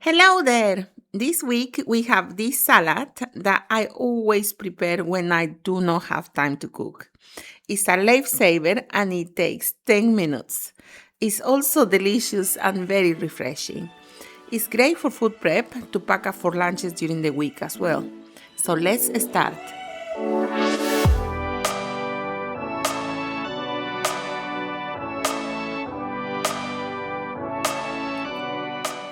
Hello there. This week we have this salad that I always prepare when I do not have time to cook. It's a lifesaver and it takes 10 minutes. It's also delicious and very refreshing. It's great for food prep to pack up for lunches during the week as well. So let's start.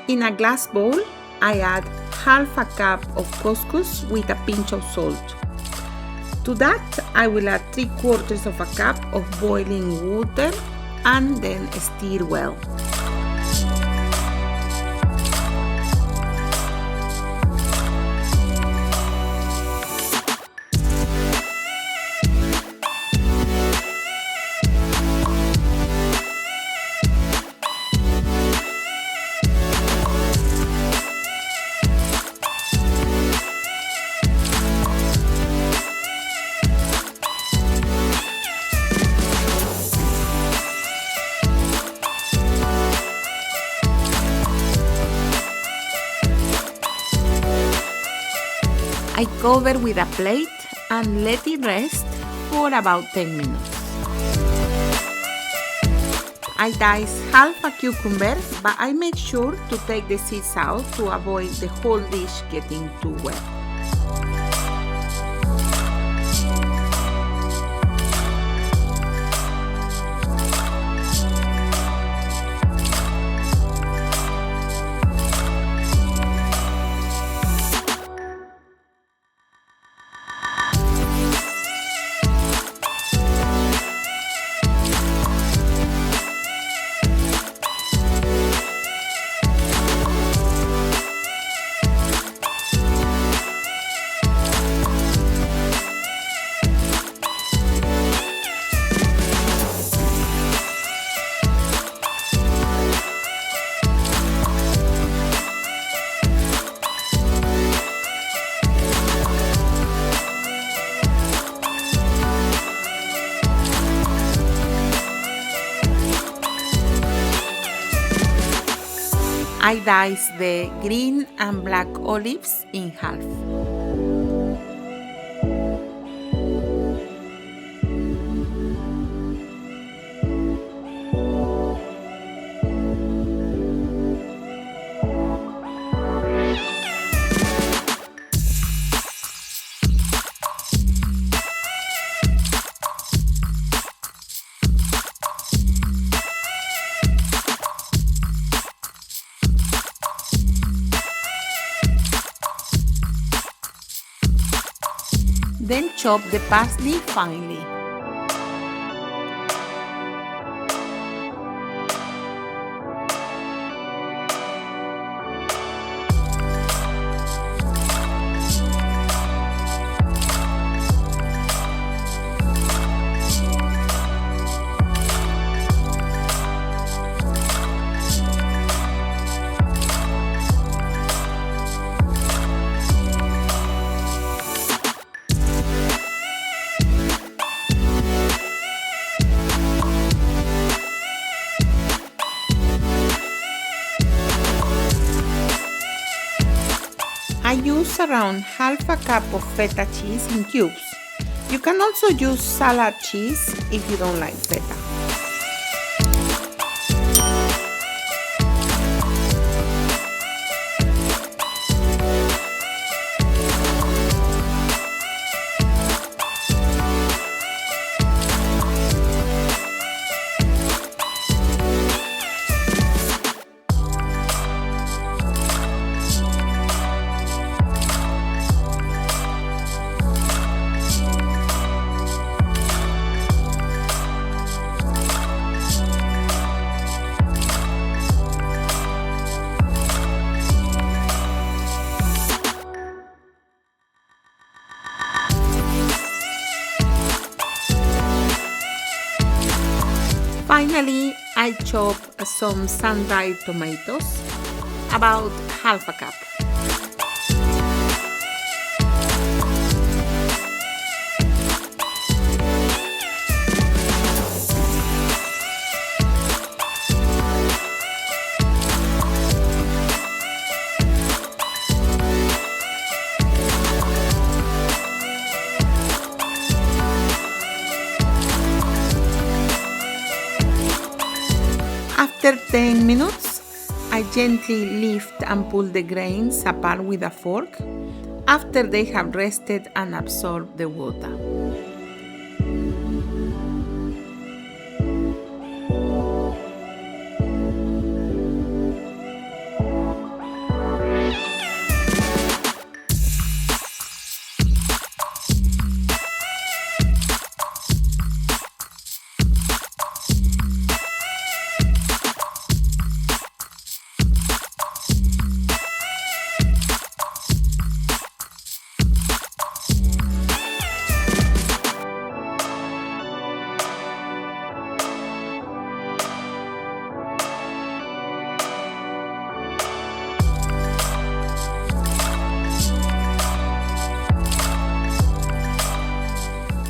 In a glass bowl, I add half a cup of couscous with a pinch of salt. To that, I will add 3/4 of a cup of boiling water and then stir well. I cover with a plate and let it rest for about 10 minutes. I dice half a cucumber, but I make sure to take the seeds out to avoid the whole dish getting too wet. I dice the green and black olives in half. Then chop the parsley finely. I use around half a cup of feta cheese in cubes. You can also use salad cheese if you don't like feta. Finally, I chop some sun-dried tomatoes, about half a cup. After 10 minutes, I gently lift and pull the grains apart with a fork after they have rested and absorbed the water.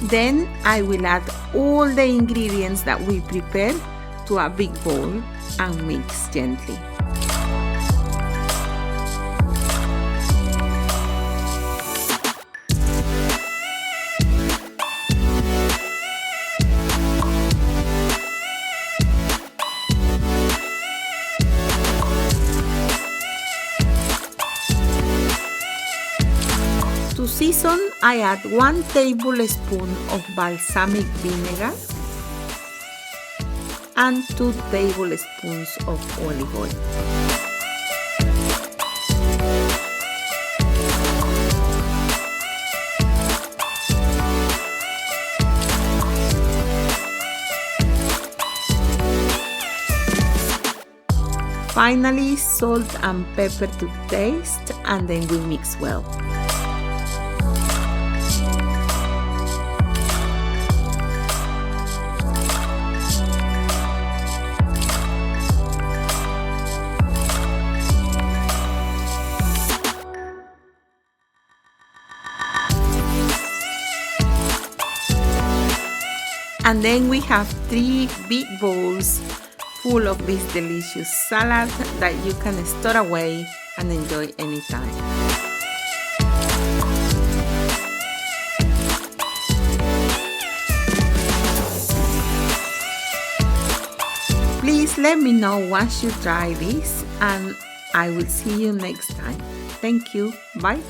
Then I will add all the ingredients that we prepared to a big bowl and mix gently. To season, I add 1 tablespoon of balsamic vinegar and 2 tablespoons of olive oil. Finally, salt and pepper to taste, and then we mix well. And then we have 3 big bowls full of this delicious salad that you can store away and enjoy anytime. Please let me know once you try this, and I will see you next time. Thank you. Bye.